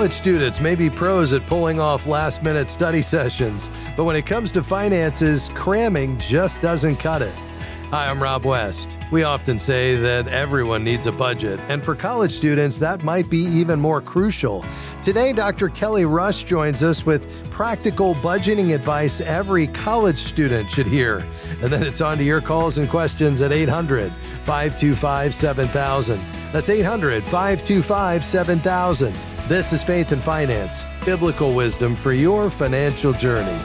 College students may be pros at pulling off last-minute study sessions, but when it comes to finances, cramming just doesn't cut it. Hi, I'm Rob West. We often say that everyone needs a budget, and for college students, that might be even more crucial. Today, Dr. Kelly Rush joins us with practical budgeting advice every college student should hear. And then it's on to your calls and questions at 800-525-7000. That's 800-525-7000. This is Faith and Finance, biblical wisdom for your financial journey.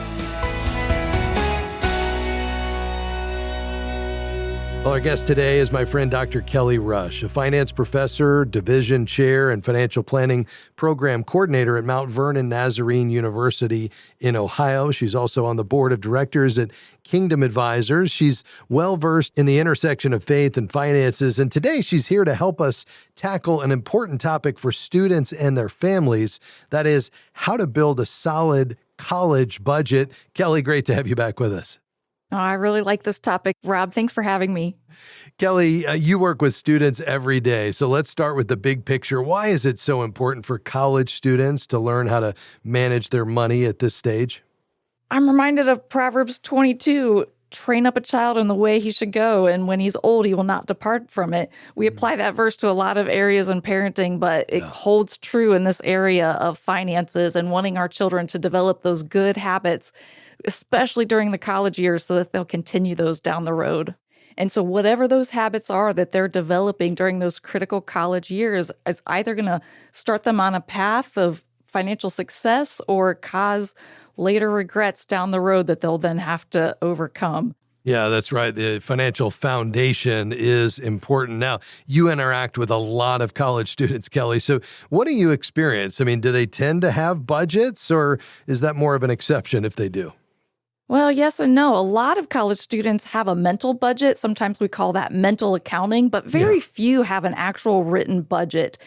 Well, our guest today is my friend Dr. Kelly Rush, a finance professor, division chair, and financial planning program coordinator at Mount Vernon Nazarene University in Ohio. She's also on the board of directors at Kingdom Advisors. She's well-versed in the intersection of faith and finances, and today she's here to help us tackle an important topic for students and their families. That is, how to build a solid college budget. Kelly, great to have you back with us. Oh, I really like this topic, Rob. Thanks for having me. Kelly, you work with students every day, so let's start with the big picture. Why is it so important for college students to learn how to manage their money at this stage? I'm reminded of Proverbs 22, train up a child in the way he should go, and when he's old, he will not depart from it. We apply that verse to a lot of areas in parenting, but it holds true in this area of finances and wanting our children to develop those good habits, especially during the college years, so that they'll continue those down the road. And so whatever those habits are that they're developing during those critical college years is either going to start them on a path of financial success or cause later regrets down the road that they'll then have to overcome. Yeah, that's right. The financial foundation is important. Now, you interact with a lot of college students, Kelly. So what do you experience? I mean, do they tend to have budgets, or is that more of an exception if they do? Well, yes and no. A lot of college students have a mental budget. Sometimes we call that mental accounting, but very few have an actual written budget.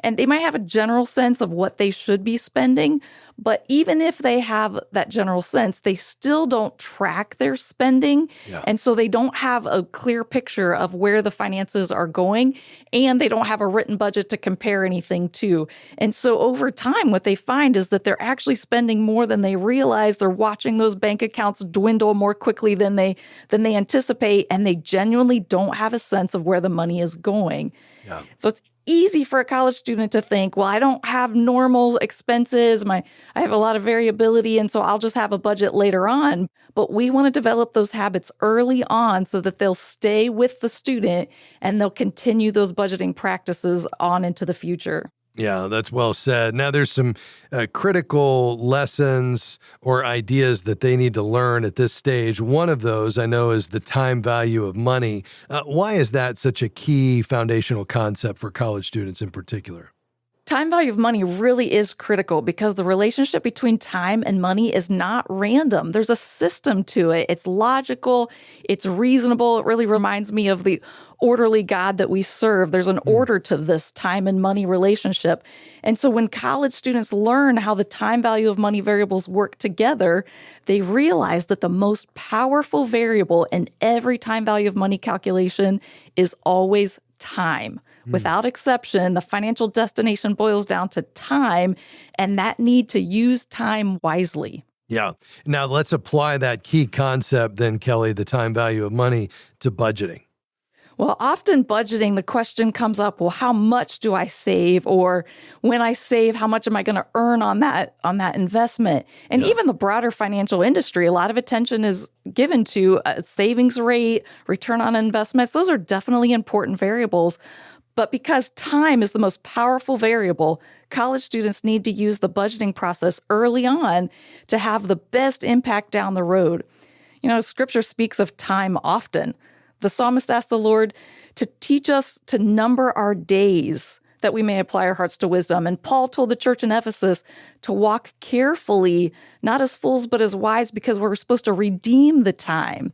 And they might have a general sense of what they should be spending, but even if they have that general sense, they still don't track their spending. And so they don't have a clear picture of where the finances are going, and they don't have a written budget to compare anything to. And so over time, what they find is that they're actually spending more than they realize. They're watching those bank accounts dwindle more quickly than they anticipate, and they genuinely don't have a sense of where the money is going. So it's easy for a college student to think, well, I don't have normal expenses. I have a lot of variability, and so I'll just have a budget later on. But we want to develop those habits early on so that they'll stay with the student and they'll continue those budgeting practices on into the future. Yeah, that's well said. Now, there's some critical lessons or ideas that they need to learn at this stage. One of those, I know, is the time value of money. Why is that such a key foundational concept for college students in particular? Time value of money really is critical because the relationship between time and money is not random. There's a system to it. It's logical. It's reasonable. It really reminds me of the orderly God that we serve. There's an order to this time and money relationship. And so when college students learn how the time value of money variables work together, they realize that the most powerful variable in every time value of money calculation is always time. Without exception, the financial destination boils down to time and that need to use time wisely. Yeah. Now let's apply that key concept then, Kelly, the time value of money, to budgeting. Well, often budgeting, the question comes up, well, how much do I save? Or when I save, how much am I going to earn on that investment? And even the broader financial industry, a lot of attention is given to savings rate, return on investments. Those are definitely important variables. But because time is the most powerful variable, college students need to use the budgeting process early on to have the best impact down the road. You know, Scripture speaks of time often. The psalmist asked the Lord to teach us to number our days that we may apply our hearts to wisdom. And Paul told the church in Ephesus to walk carefully, not as fools, but as wise, because we're supposed to redeem the time.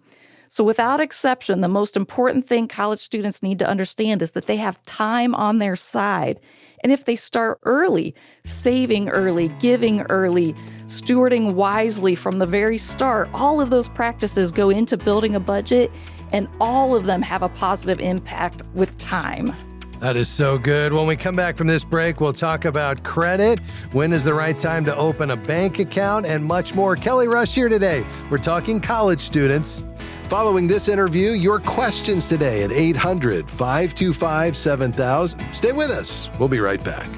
So without exception, the most important thing college students need to understand is that they have time on their side. And if they start early, saving early, giving early, stewarding wisely from the very start, all of those practices go into building a budget, and all of them have a positive impact with time. That is so good. When we come back from this break, we'll talk about credit, when is the right time to open a bank account, and much more. Kelly Rush here today. We're talking college students. Following this interview, your questions today at 800-525-7000. Stay with us. We'll be right back.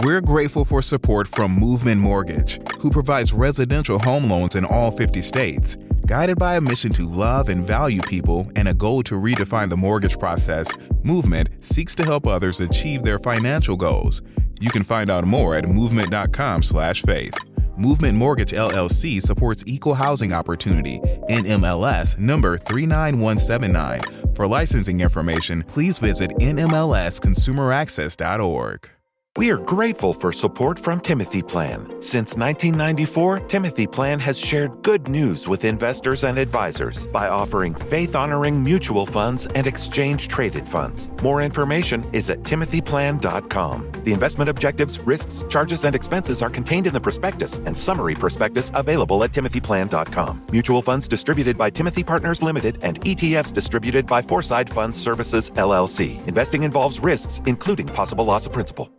We're grateful for support from Movement Mortgage, who provides residential home loans in all 50 states. Guided by a mission to love and value people and a goal to redefine the mortgage process, Movement seeks to help others achieve their financial goals. You can find out more at movement.com/faith. Movement Mortgage LLC supports equal housing opportunity, NMLS number 39179. For licensing information, please visit nmlsconsumeraccess.org. We are grateful for support from Timothy Plan. Since 1994, Timothy Plan has shared good news with investors and advisors by offering faith-honoring mutual funds and exchange-traded funds. More information is at timothyplan.com. The investment objectives, risks, charges, and expenses are contained in the prospectus and summary prospectus available at timothyplan.com. Mutual funds distributed by Timothy Partners Limited and ETFs distributed by Foreside Funds Services, LLC. Investing involves risks, including possible loss of principal.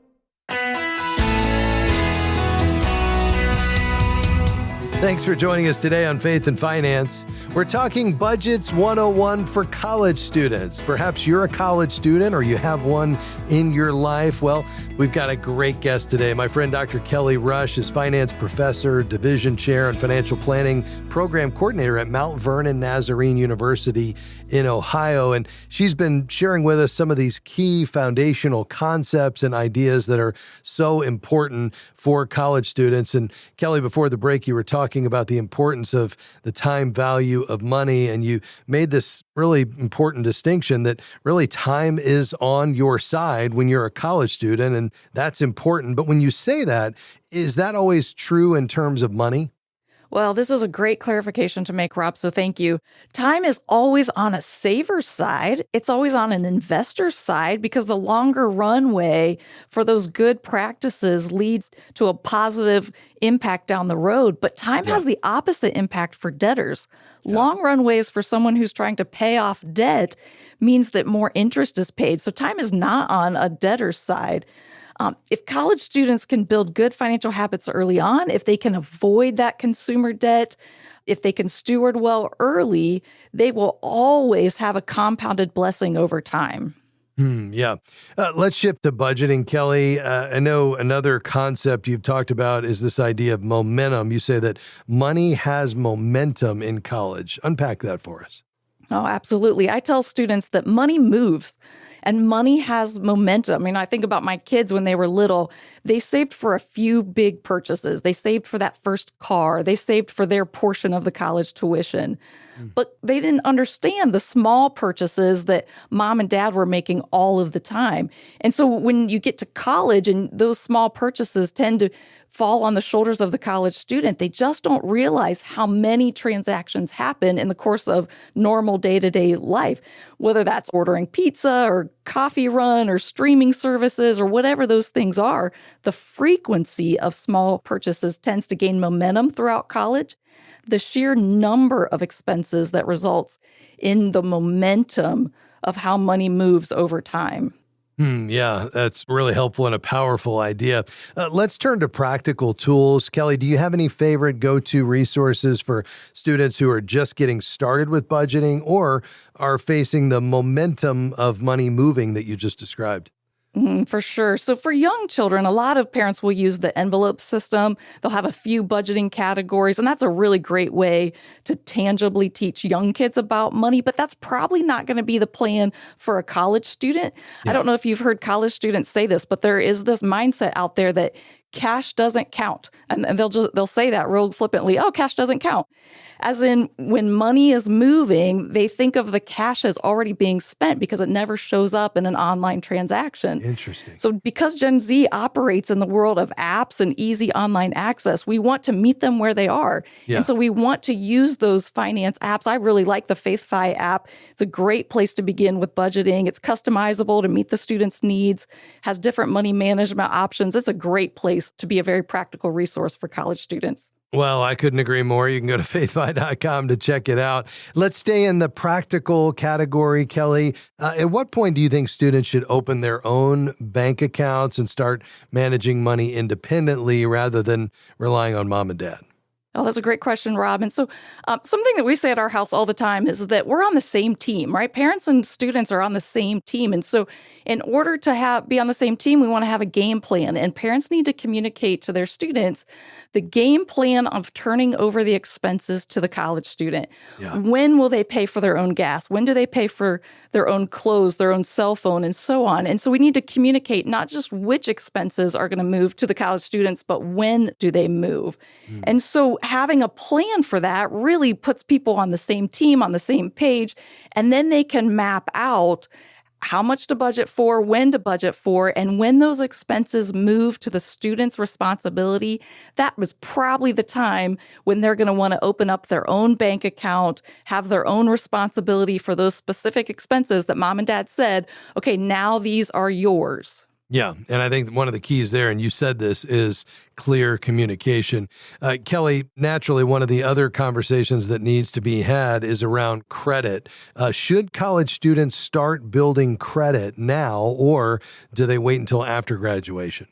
Thanks for joining us today on Faith and Finance. We're talking Budgets 101 for college students. Perhaps you're a college student or you have one in your life. Well, we've got a great guest today. My friend Dr. Kelly Rush is finance professor, division chair, and financial planning program coordinator at Mount Vernon Nazarene University in Ohio. And she's been sharing with us some of these key foundational concepts and ideas that are so important for college students. And Kelly, before the break, you were talking about the importance of the time value of money, and you made this really important distinction that really time is on your side when you're a college student, and that's important. But when you say that, is that always true in terms of money? Well, this is a great clarification to make, Rob, so thank you. Time is always on a saver's side. It's always on an investor's side because the longer runway for those good practices leads to a positive impact down the road. But time has the opposite impact for debtors. Long runways for someone who's trying to pay off debt means that more interest is paid. So time is not on a debtor's side. If college students can build good financial habits early on, if they can avoid that consumer debt, if they can steward well early, they will always have a compounded blessing over time. Let's shift to budgeting, Kelly. I know another concept you've talked about is this idea of momentum. You say that money has momentum in college. Unpack that for us. Oh, absolutely. I tell students that money moves. And money has momentum. I think about my kids when they were little. They saved for a few big purchases. They saved for that first car. They saved for their portion of the college tuition. But they didn't understand the small purchases that mom and dad were making all of the time. And so when you get to college and those small purchases tend to fall on the shoulders of the college student, they just don't realize how many transactions happen in the course of normal day-to-day life, whether that's ordering pizza or coffee run or streaming services or whatever those things are. The frequency of small purchases tends to gain momentum throughout college. The sheer number of expenses that results in the momentum of how money moves over time. Yeah, that's really helpful and a powerful idea. Let's turn to practical tools. Kelly, do you have any favorite go-to resources for students who are just getting started with budgeting or are facing the momentum of money moving that you just described? For sure. So for young children, a lot of parents will use the envelope system. They'll have a few budgeting categories, and that's a really great way to tangibly teach young kids about money, but that's probably not going to be the plan for a college student. I don't know if you've heard college students say this, but there is this mindset out there that cash doesn't count. And they'll say that real flippantly, oh, cash doesn't count. As in, when money is moving, they think of the cash as already being spent because it never shows up in an online transaction. Interesting. So because Gen Z operates in the world of apps and easy online access, we want to meet them where they are. And so we want to use those finance apps. I really like the FaithFi app. It's a great place to begin with budgeting. It's customizable to meet the students' needs, has different money management options. It's a great place to be a very practical resource for college students. Well, I couldn't agree more. You can go to faithfi.com to check it out. Let's stay in the practical category, Kelly. At what point do you think students should open their own bank accounts and start managing money independently rather than relying on mom and dad? Oh, that's a great question, Rob. And so something that we say at our house all the time is that we're on the same team, right? Parents and students are on the same team. And so in order to be on the same team, we want to have a game plan. And parents need to communicate to their students the game plan of turning over the expenses to the college student. Yeah. When will they pay for their own gas? When do they pay for their own clothes, their own cell phone, and so on? And so we need to communicate not just which expenses are going to move to the college students, but when do they move? And so having a plan for that really puts people on the same team, on the same page, and then they can map out how much to budget for, when to budget for, and when those expenses move to the student's responsibility, that was probably the time when they're going to want to open up their own bank account, have their own responsibility for those specific expenses that mom and dad said, okay, now these are yours. Yeah, and I think one of the keys there, and you said this, is clear communication. Kelly, naturally, one of the other conversations that needs to be had is around credit. Should college students start building credit now, or do they wait until after graduation?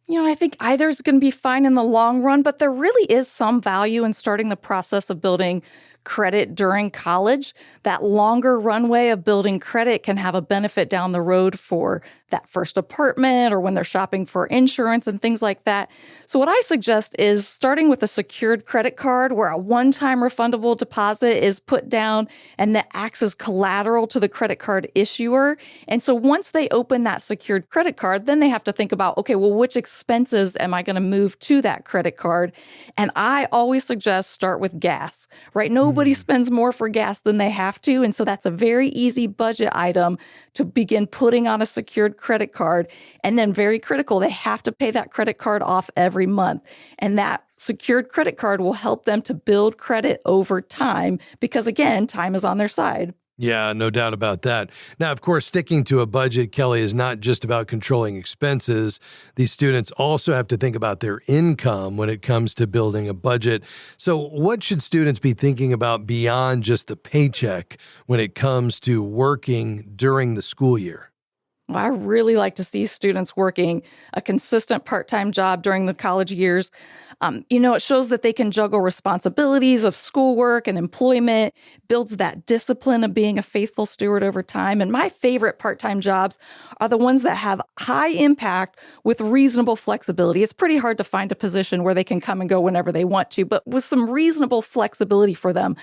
I think either is going to be fine in the long run, but there really is some value in starting the process of building credit during college. That longer runway of building credit can have a benefit down the road for that first apartment or when they're shopping for insurance and things like that. So what I suggest is starting with a secured credit card where a one-time refundable deposit is put down and that acts as collateral to the credit card issuer. And so once they open that secured credit card, then they have to think about, okay, well, which expenses am I going to move to that credit card? And I always suggest start with gas, right? Nobody spends more for gas than they have to. And so that's a very easy budget item to begin putting on a secured credit card. And then very critical, they have to pay that credit card off every month. And that secured credit card will help them to build credit over time because, again, time is on their side. Yeah, no doubt about that. Now, of course, sticking to a budget, Kelly, is not just about controlling expenses. These students also have to think about their income when it comes to building a budget. So what should students be thinking about beyond just the paycheck when it comes to working during the school year? Well, I really like to see students working a consistent part-time job during the college years. It shows that they can juggle responsibilities of schoolwork and employment, builds that discipline of being a faithful steward over time. And my favorite part-time jobs are the ones that have high impact with reasonable flexibility. It's pretty hard to find a position where they can come and go whenever they want to, but with some reasonable flexibility for them.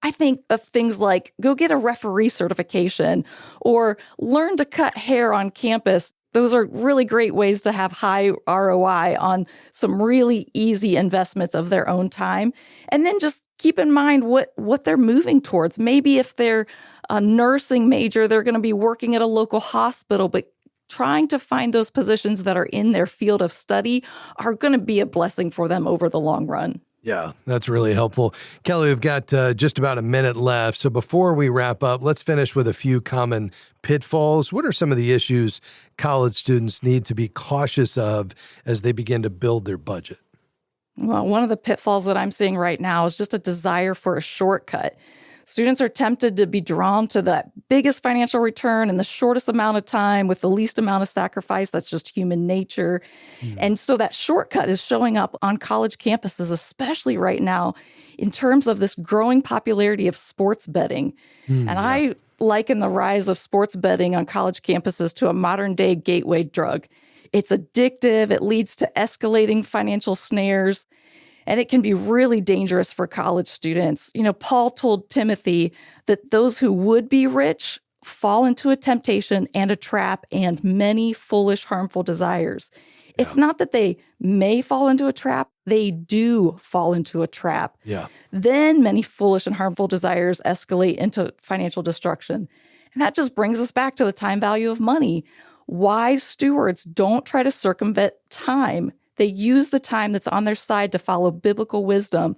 I think of things like go get a referee certification or learn to cut hair on campus. Those are really great ways to have high ROI on some really easy investments of their own time. And then just keep in mind what they're moving towards. Maybe if they're a nursing major, they're going to be working at a local hospital, but trying to find those positions that are in their field of study are going to be a blessing for them over the long run. Yeah, that's really helpful. Kelly, we've got just about a minute left. So before we wrap up, let's finish with a few common pitfalls. What are some of the issues college students need to be cautious of as they begin to build their budget? Well, one of the pitfalls that I'm seeing right now is just a desire for a shortcut. Students are tempted to be drawn to that biggest financial return in the shortest amount of time with the least amount of sacrifice. That's just human nature. And so that shortcut is showing up on college campuses, especially right now, in terms of this growing popularity of sports betting. I liken the rise of sports betting on college campuses to a modern day gateway drug. It's addictive. It leads to escalating financial snares. And it can be really dangerous for college students. Paul told Timothy that those who would be rich fall into a temptation and a trap and many foolish, harmful desires. Yeah. It's not that they may fall into a trap, they do fall into a trap. Yeah. Then many foolish and harmful desires escalate into financial destruction. And that just brings us back to the time value of money. Wise stewards don't try to circumvent time. They use the time that's on their side to follow biblical wisdom.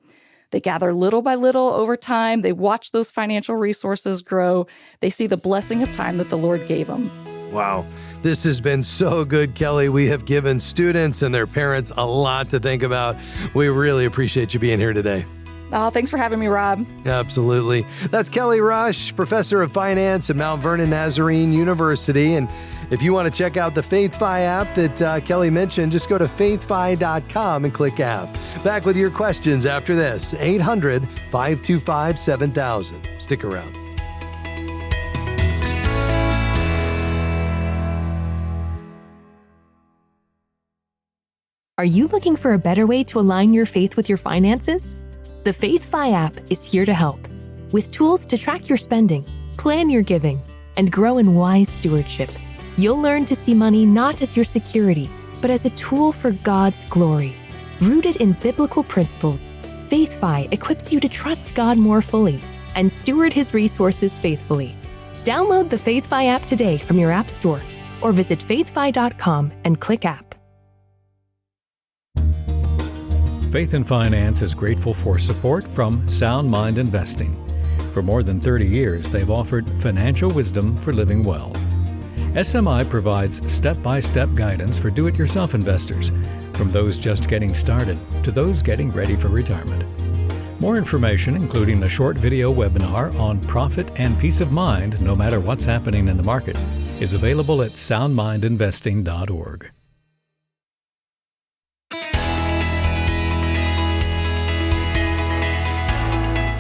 They gather little by little over time. They watch those financial resources grow. They see the blessing of time that the Lord gave them. Wow. This has been so good, Kelly. We have given students and their parents a lot to think about. We really appreciate you being here today. Oh, thanks for having me, Rob. Absolutely. That's Kelly Rush, professor of finance at Mount Vernon Nazarene University. And if you want to check out the FaithFi app that Kelly mentioned, just go to faithfi.com and click app. Back with your questions after this. 800-525-7000. Stick around. Are you looking for a better way to align your faith with your finances? The FaithFi app is here to help. With tools to track your spending, plan your giving, and grow in wise stewardship, you'll learn to see money not as your security, but as a tool for God's glory. Rooted in biblical principles, FaithFi equips you to trust God more fully and steward His resources faithfully. Download the FaithFi app today from your app store or visit faithfi.com and click app. Faith and Finance is grateful for support from Sound Mind Investing. For more than 30 years, they've offered financial wisdom for living well. SMI provides step-by-step guidance for do-it-yourself investors, from those just getting started to those getting ready for retirement. More information, including a short video webinar on profit and peace of mind no matter what's happening in the market, is available at soundmindinvesting.org.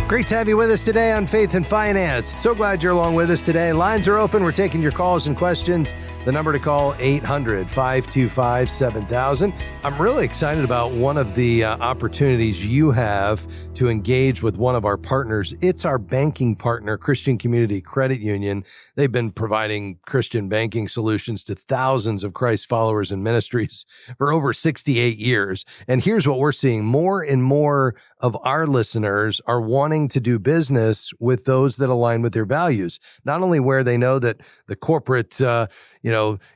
Great to have you with us today on Faith and Finance. So glad you're along with us today. Lines are open. We're taking your calls and questions. The number to call, 800-525-7000. I'm really excited about one of the opportunities you have to engage with one of our partners. It's our banking partner, Christian Community Credit Union. They've been providing Christian banking solutions to thousands of Christ followers and ministries for over 68 years. And here's what we're seeing. More and more of our listeners are wanting to do business with those that align with their values, not only where they know that the corporate,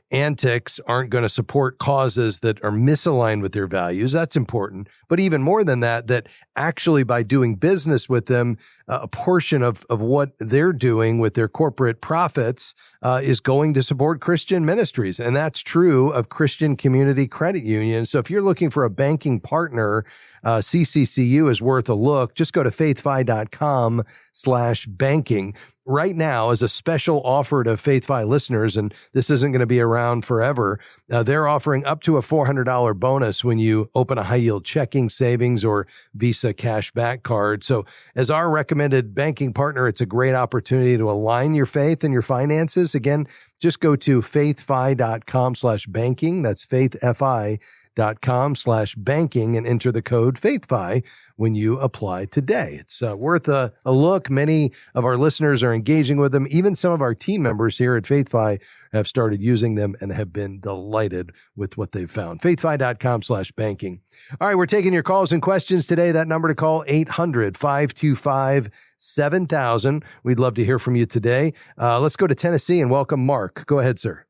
antics aren't going to support causes that are misaligned with their values. That's important. But even more than that, that actually by doing business with them, a portion of what they're doing with their corporate profits is going to support Christian ministries. And that's true of Christian Community Credit Union. So if you're looking for a banking partner, CCCU is worth a look. Just go to faithfi.com/banking. Right now, as a special offer to FaithFi listeners, and this isn't going to be around forever, they're offering up to a $400 bonus when you open a high-yield checking, savings, or Visa cashback card. So as our recommended banking partner, it's a great opportunity to align your faith and your finances. Again, just go to faithfi.com/banking. That's faithfi.com/banking and enter the code FaithFi when you apply today. It's worth a look. Many of our listeners are engaging with them. Even some of our team members here at FaithFi have started using them and have been delighted with what they've found. faithfi.com/banking. All right, we're taking your calls and questions today. That number to call, 800-525-7000. We'd love to hear from you today. Let's go to Tennessee and welcome Mark. Go ahead, sir.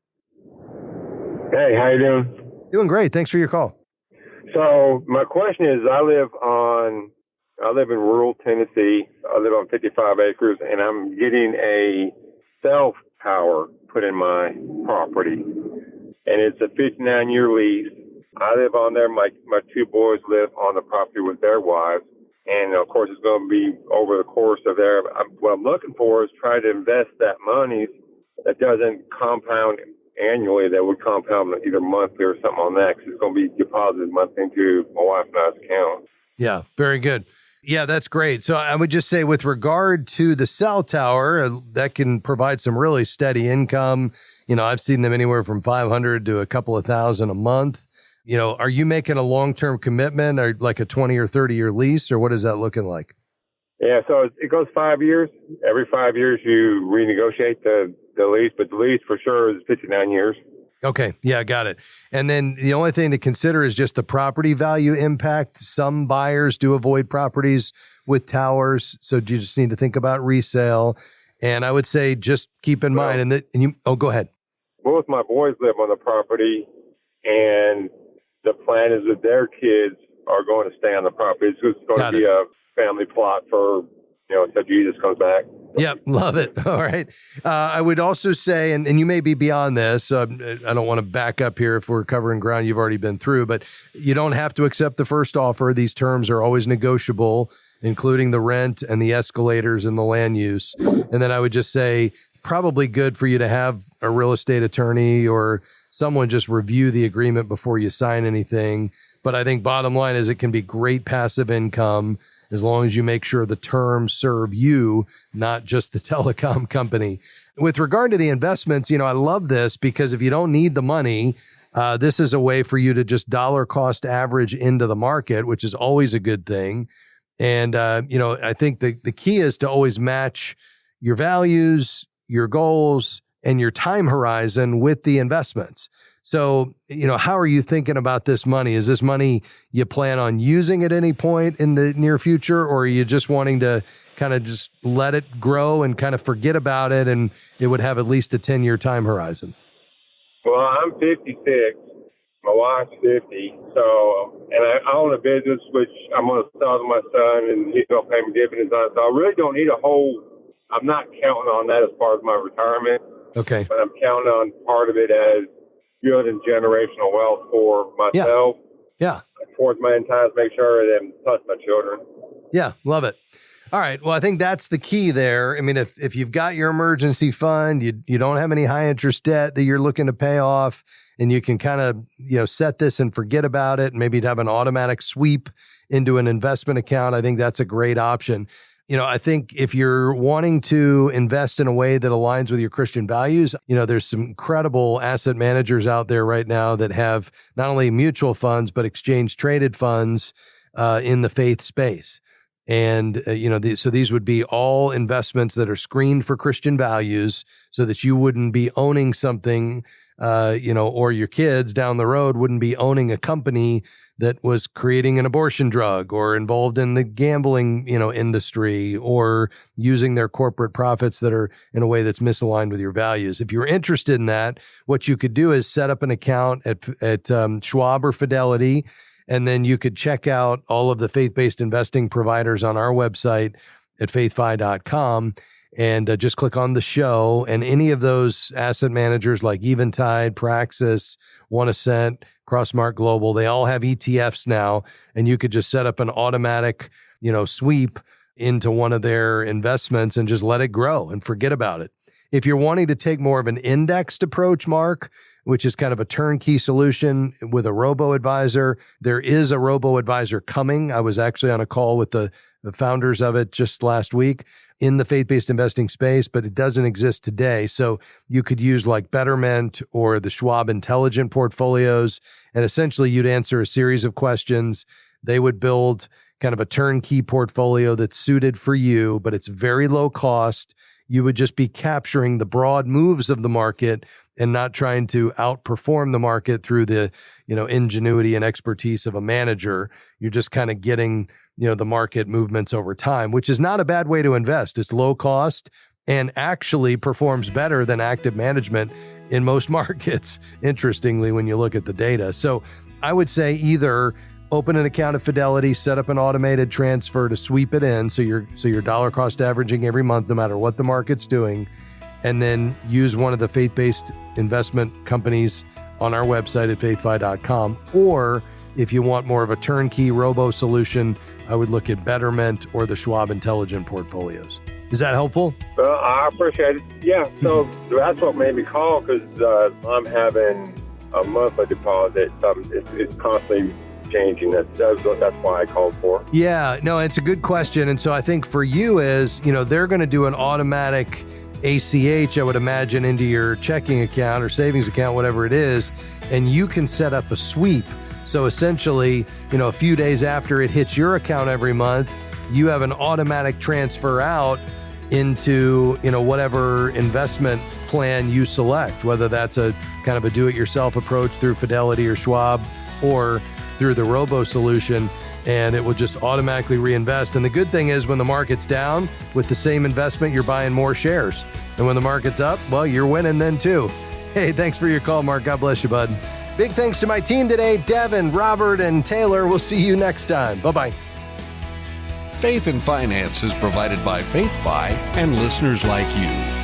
Hey, how you doing? Doing great. Thanks for your call. So my question is, I live in rural Tennessee. I live on 55 acres, and I'm getting a cell tower put in my property, and it's a 59-year lease. I live on there. My two boys live on the property with their wives, and of course it's going to be over the course of their. What I'm looking for is try to invest that money that doesn't compound annually, that would compound either monthly or something on that, because it's going to be deposited monthly into my wife and I's account. Yeah, very good. Yeah, that's great. So I would just say with regard to the cell tower, that can provide some really steady income. I've seen them anywhere from $500 to a couple of thousand a month. Are you making a long-term commitment or like a 20 or 30-year lease, or what is that looking like? Yeah, so it goes 5 years. Every 5 years you renegotiate the lease, but the lease for sure is 59 years. Okay. Yeah, got it. And then the only thing to consider is just the property value impact. Some buyers do avoid properties with towers, so you just need to think about resale. And I would say just keep in mind, go ahead. Both my boys live on the property, and the plan is that their kids are going to stay on the property. It's just going to be a family plot for, until Jesus comes back. Yep, love it. All right. I would also say, and you may be beyond this, I don't want to back up here if we're covering ground you've already been through, but you don't have to accept the first offer. These terms are always negotiable, including the rent and the escalators and the land use. And then I would just say, probably good for you to have a real estate attorney or someone just review the agreement before you sign anything. But I think bottom line is it can be great passive income as long as you make sure the terms serve you, not just the telecom company. With regard to the investments, I love this because if you don't need the money, this is a way for you to just dollar cost average into the market, which is always a good thing. And, I think the key is to always match your values, your goals, and your time horizon with the investments. So, how are you thinking about this money? Is this money you plan on using at any point in the near future, or are you just wanting to kind of just let it grow and kind of forget about it and it would have at least a 10-year time horizon? Well, I'm 56. My wife's 50. So, and I own a business, which I'm going to sell to my son, and he's going to pay me dividends on it. So I really don't need I'm not counting on that as part of my retirement. Okay. But I'm counting on part of it as good and generational wealth for myself. Yeah. Towards my entire, make sure and plus my children. Yeah. Love it. All right. Well, I think that's the key there. I mean, if you've got your emergency fund, you don't have any high interest debt that you're looking to pay off, and you can kind of, set this and forget about it, and maybe have an automatic sweep into an investment account. I think that's a great option. I think if you're wanting to invest in a way that aligns with your Christian values, there's some incredible asset managers out there right now that have not only mutual funds, but exchange traded funds in the faith space. And, so these would be all investments that are screened for Christian values so that you wouldn't be owning something, or your kids down the road wouldn't be owning a company that was creating an abortion drug or involved in the gambling, industry, or using their corporate profits that are in a way that's misaligned with your values. If you're interested in that, what you could do is set up an account at Schwab or Fidelity, and then you could check out all of the faith-based investing providers on our website at faithfi.com. And just click on the show, and any of those asset managers like Eventide, Praxis, One Ascent, Crossmark Global, they all have ETFs now, and you could just set up an automatic, sweep into one of their investments and just let it grow and forget about it. If you're wanting to take more of an indexed approach, Mark, which is kind of a turnkey solution with a robo-advisor, there is a robo-advisor coming. I was actually on a call with the founders of it just last week in the faith-based investing space, but it doesn't exist today. So you could use like Betterment or the Schwab Intelligent portfolios, and essentially you'd answer a series of questions. They would build kind of a turnkey portfolio that's suited for you, but it's very low cost. You would just be capturing the broad moves of the market and not trying to outperform the market through the, ingenuity and expertise of a manager. You're just kind of getting, the market movements over time, which is not a bad way to invest. It's low cost and actually performs better than active management in most markets, interestingly, when you look at the data. So I would say either open an account at Fidelity, set up an automated transfer to sweep it in so you're dollar cost averaging every month, no matter what the market's doing, and then use one of the faith-based investment companies on our website at faithfi.com. Or if you want more of a turnkey robo solution, I would look at Betterment or the Schwab Intelligent portfolios. Is that helpful? Well, I appreciate it. Yeah, so that's what made me call, because I'm having a monthly deposit. It's constantly changing. That's why I called for. Yeah, no, it's a good question. And so I think for you is, they're going to do an automatic ACH, I would imagine, into your checking account or savings account, whatever it is, and you can set up a sweep. So essentially, a few days after it hits your account every month, you have an automatic transfer out into, whatever investment plan you select, whether that's a kind of a do-it-yourself approach through Fidelity or Schwab or through the robo solution, and it will just automatically reinvest. And the good thing is when the market's down, with the same investment, you're buying more shares. And when the market's up, well, you're winning then too. Hey, thanks for your call, Mark. God bless you, bud. Big thanks to my team today, Devin, Robert, and Taylor. We'll see you next time. Bye-bye. Faith in Finance is provided by FaithFi and listeners like you.